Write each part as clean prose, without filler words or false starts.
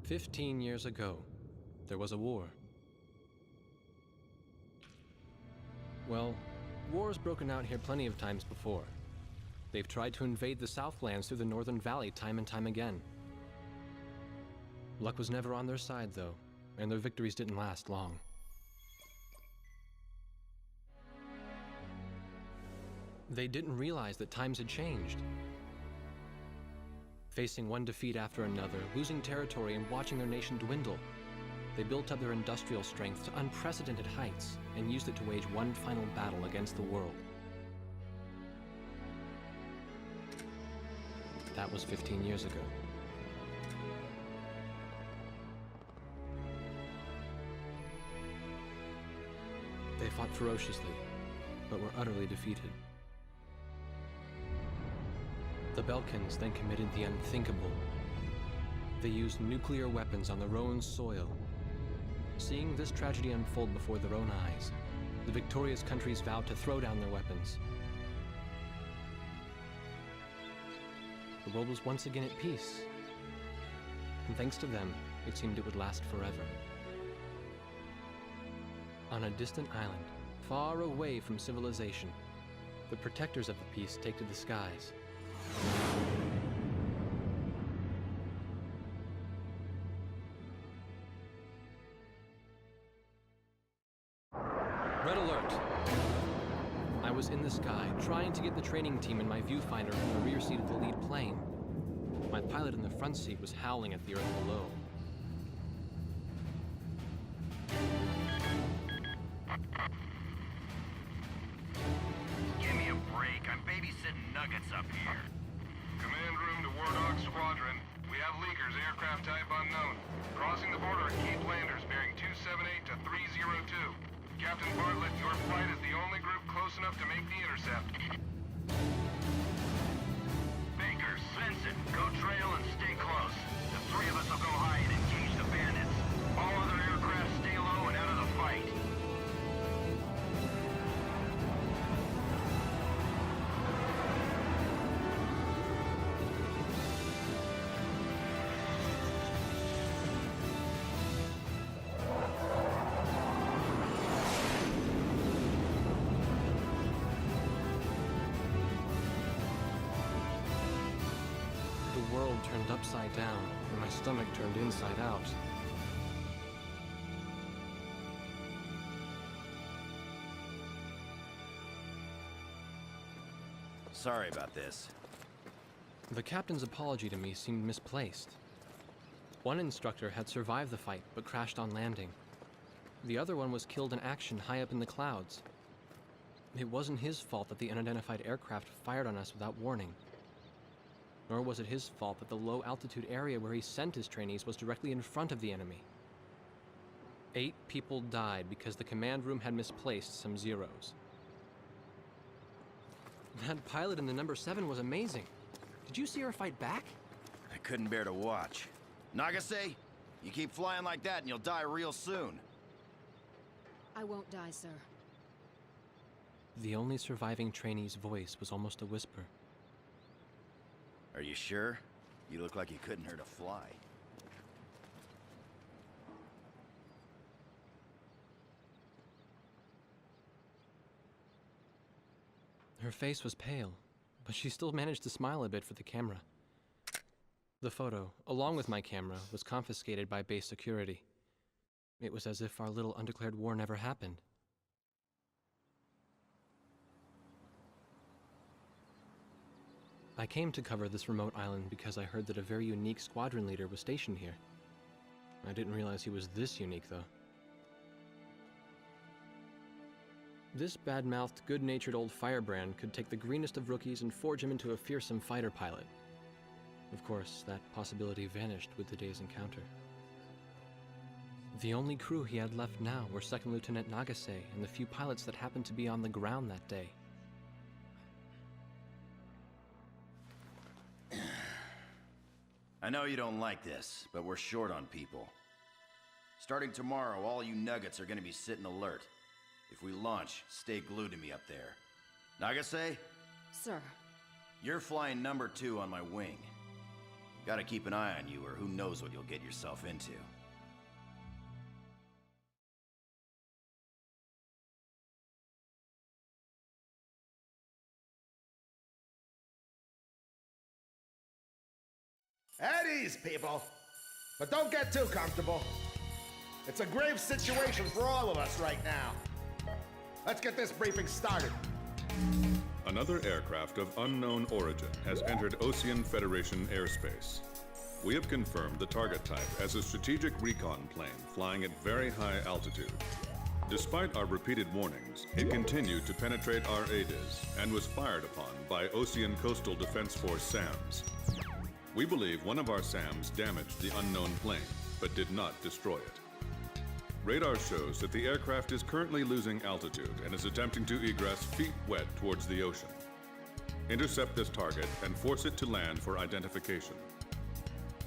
15 years ago, there was a war. Well, war's broken out here plenty of times before. They've tried to invade the Southlands through the Northern Valley time and time again. Luck was never on their side, though, and their victories didn't last long. They didn't realize that times had changed. Facing one defeat after another, losing territory and watching their nation dwindle, they built up their industrial strength to unprecedented heights and used it to wage one final battle against the world. That was 15 years ago. They fought ferociously, but were utterly defeated. The Belkans then committed the unthinkable. They used nuclear weapons on their own soil. Seeing this tragedy unfold before their own eyes, the victorious countries vowed to throw down their weapons. The world was once again at peace, and thanks to them, it seemed it would last forever. On a distant island, far away from civilization, the protectors of the peace take to the skies. Red alert! I was in the sky, trying to get the training team in my viewfinder from the rear seat of the lead plane. My pilot in the front seat was howling at the earth below. Give me a break. I'm babysitting nuggets up here. Command room to War Dog Squadron. We have leakers, aircraft type unknown. Crossing the border at Cape Landers, bearing 278 to 302. Captain Bartlett, your flight is the only group close enough to make the intercept. Baker, Svensson, go trail and stay close. The three of us will go high and engage the bandits. All other aircraft stay low and out of the fight. The world turned upside down, and my stomach turned inside out. Sorry about this. The captain's apology to me seemed misplaced. One instructor had survived the fight, but crashed on landing. The other one was killed in action high up in the clouds. It wasn't his fault that the unidentified aircraft fired on us without warning. Nor was it his fault that the low-altitude area where he sent his trainees was directly in front of the enemy. 8 people died because the command room had misplaced some zeros. That pilot in the number 7 was amazing. Did you see her fight back? I couldn't bear to watch. Nagase, you keep flying like that and you'll die real soon. I won't die, sir. The only surviving trainee's voice was almost a whisper. Are you sure? You look like you couldn't hurt a fly. Her face was pale, but she still managed to smile a bit for the camera. The photo, along with my camera, was confiscated by base security. It was as if our little undeclared war never happened. I came to cover this remote island because I heard that a very unique squadron leader was stationed here. I didn't realize he was this unique, though. This bad-mouthed, good-natured old firebrand could take the greenest of rookies and forge him into a fearsome fighter pilot. Of course, that possibility vanished with the day's encounter. The only crew he had left now were Second Lieutenant Nagase and the few pilots that happened to be on the ground that day. I know you don't like this, but we're short on people. Starting tomorrow, all you nuggets are gonna be sitting alert. If we launch, stay glued to me up there. Nagase? Sir. You're flying number 2 on my wing. Gotta keep an eye on you, or who knows what you'll get yourself into. At ease, people. But don't get too comfortable. It's a grave situation for all of us right now. Let's get this briefing started. Another aircraft of unknown origin has entered Ocean Federation airspace. We have confirmed the target type as a strategic recon plane flying at very high altitude. Despite our repeated warnings, it continued to penetrate our ADIS and was fired upon by Ocean Coastal Defense Force SAMs. We believe one of our SAMs damaged the unknown plane, but did not destroy it. Radar shows that the aircraft is currently losing altitude and is attempting to egress feet wet towards the ocean. Intercept this target and force it to land for identification.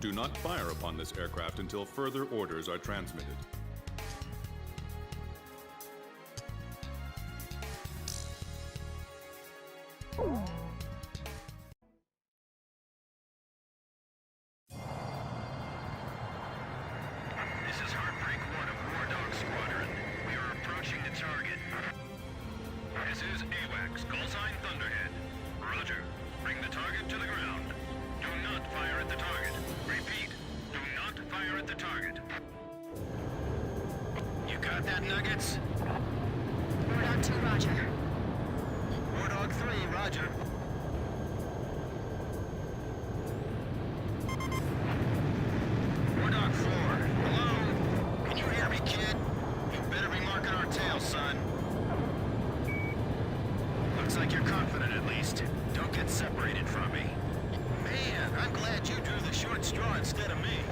Do not fire upon this aircraft until further orders are transmitted. This is Heartbreak 1 of War Dog Squadron. We are approaching the target. This is AWACS, call sign Thunderhead. Roger. Bring the target to the ground. Do not fire at the target. Repeat, do not fire at the target. You got that, Nuggets? War Dog 2, roger. War Dog 3, roger. War Dog 4, hello? Can you hear me, kid? You better be marking our tail, son. Looks like you're confident, at least. Don't get separated from me. Man, I'm glad you drew the short straw instead of me.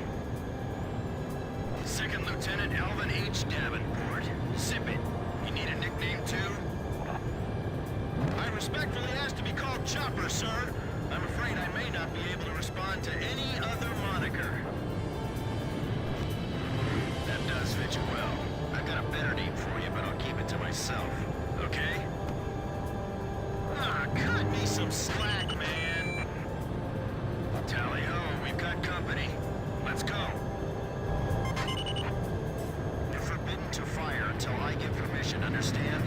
Second Lieutenant Alvin H. Davenport. Sip it. You need a nickname, too? I respectfully ask to be called Chopper, sir. I'm afraid I may not be able to respond to any other moniker. That does fit you well. I've got a better name for you, but I'll keep it to myself. Okay? Ah, cut me some slack, man. Tally-ho, we've got company. Let's go. You're forbidden to fire until I give permission, understand?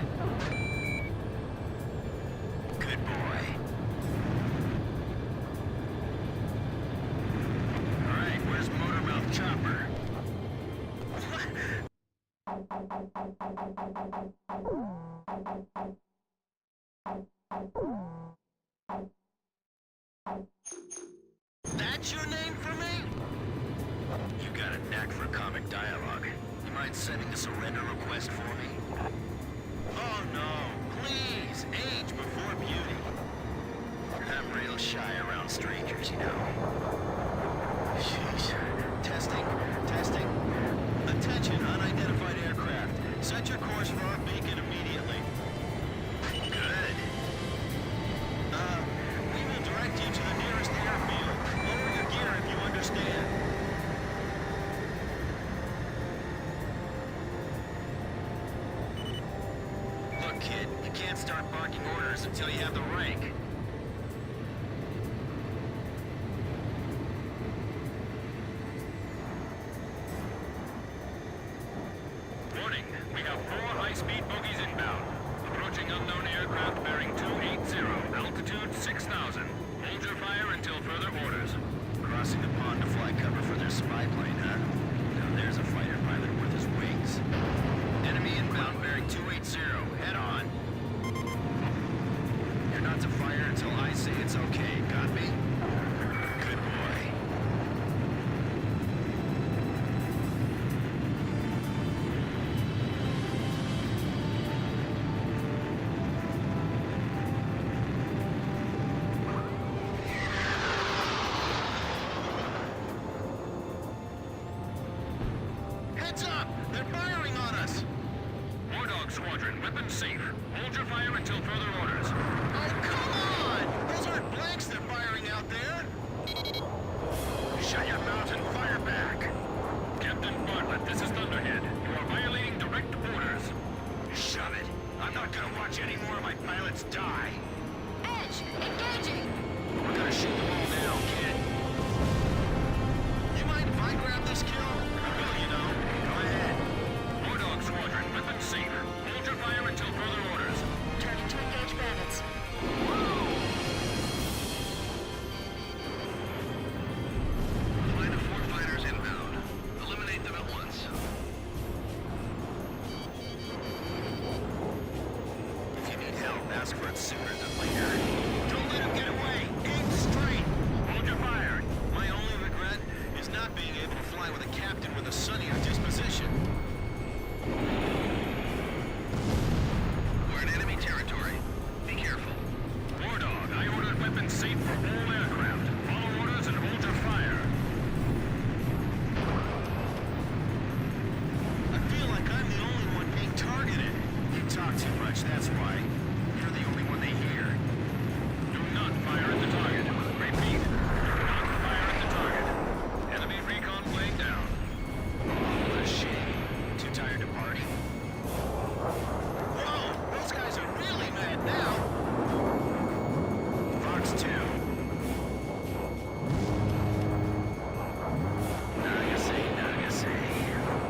Good boy. All right, where's Motormouth Chopper? That's your name for me? You got a knack for comic dialogue. You mind sending a surrender request for me? Oh no, please, age before beauty. I'm real shy around strangers, you know. Sheesh. Testing. Attention, unidentified aircraft. Set your course for our beacon immediately. Good. We will direct you to the nearest airfield. Lower your gear if you understand. Look, kid, you can't start barking orders until you have the rank. Warning, we have 4 high-speed bogies inbound. Approaching unknown aircraft bearing 280, altitude 6,000. Hold your fire until further orders. Crossing the pond to fly cover for their spy plane, huh? Now there's a fighter pilot worth his wings. Enemy inbound bearing 280, head on. You're not to fire until I say it's okay, got me? Good boy. Heads up! They're firing on us! War Dog Squadron, weapons safe. Hold your fire until further orders. Oh, come on! Those aren't blanks they're firing out there! Shut your mouth and fire back! Captain Bartlett, this is Thunderhead. You are violating direct orders. Shove it. I'm not gonna watch any more of my pilots die. Edge, engaging! We're gonna shoot them all down, kid. fly with a captain with a sunnier disposition. We're in enemy territory. Be careful. War Dog, I ordered weapons safe for all aircraft. Follow orders and hold your fire. I feel like I'm the only one being targeted. You talk too much, that's why. You're the only one they hear. Do not fire at the target. Repeat. Do not fire at the target. Enemy recon plane down. Oh, what a shame. Too tired to party? Whoa! Those guys are really mad now! Fox 2. Nagase.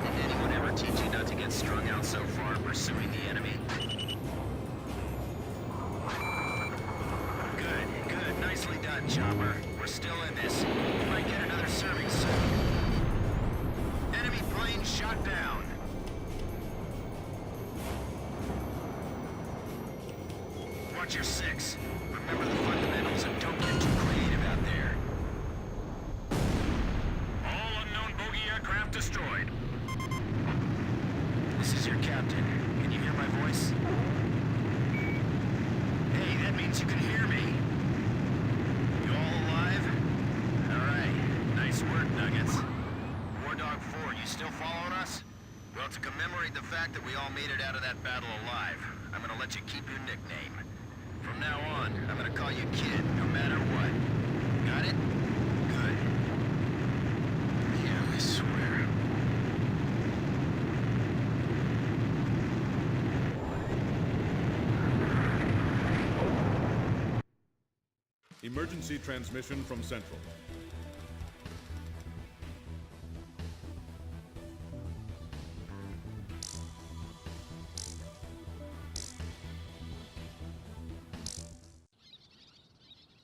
Did anyone ever teach you not to get strung out so far pursuing the enemy? Good. Nicely done, Chopper. We're still in this. We might get another serving soon. Enemy plane shot down. Watch your six. Remember the fundamentals and don't get too creative out there. All unknown bogey aircraft destroyed. This is your captain. Can you hear my voice? Hey, that means you can hear me. You all alive? All right. Nice work, Nuggets. War Dog 4, you still following us? Well, to commemorate the fact that we all made it out of that battle alive, I'm gonna let you keep your nickname. From now on, I'm gonna call you Kid, no matter what. Got it? Good. Yeah, I swear. Emergency transmission from Central.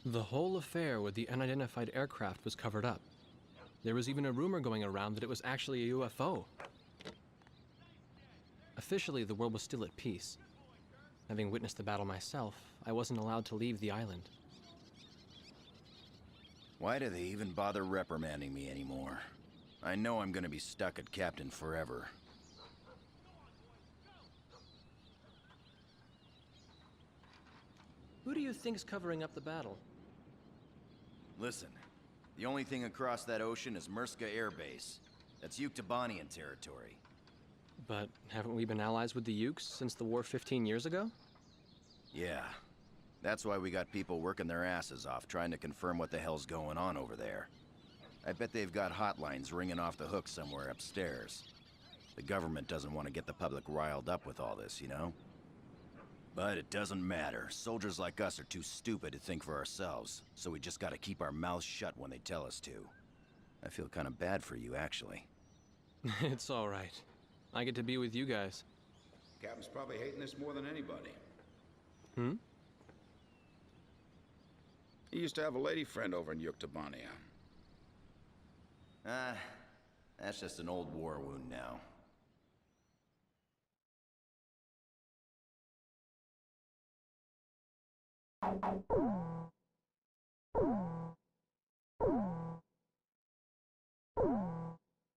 The whole affair with the unidentified aircraft was covered up. There was even a rumor going around that it was actually a UFO. Officially, the world was still at peace. Having witnessed the battle myself, I wasn't allowed to leave the island. Why do they even bother reprimanding me anymore? I know I'm gonna be stuck at Captain forever. Who do you think's covering up the battle? Listen, the only thing across that ocean is Murska Air Base. That's Yuktobanian territory. But haven't we been allies with the Ukes since the war 15 years ago? Yeah. That's why we got people working their asses off trying to confirm what the hell's going on over there. I bet they've got hotlines ringing off the hook somewhere upstairs. The government doesn't want to get the public riled up with all this, you know? But it doesn't matter. Soldiers like us are too stupid to think for ourselves, so we just gotta keep our mouths shut when they tell us to. I feel kind of bad for you, actually. It's all right. I get to be with you guys. Captain's probably hating this more than anybody. Hmm? He used to have a lady friend over in Yuktobania. That's just an old war wound now.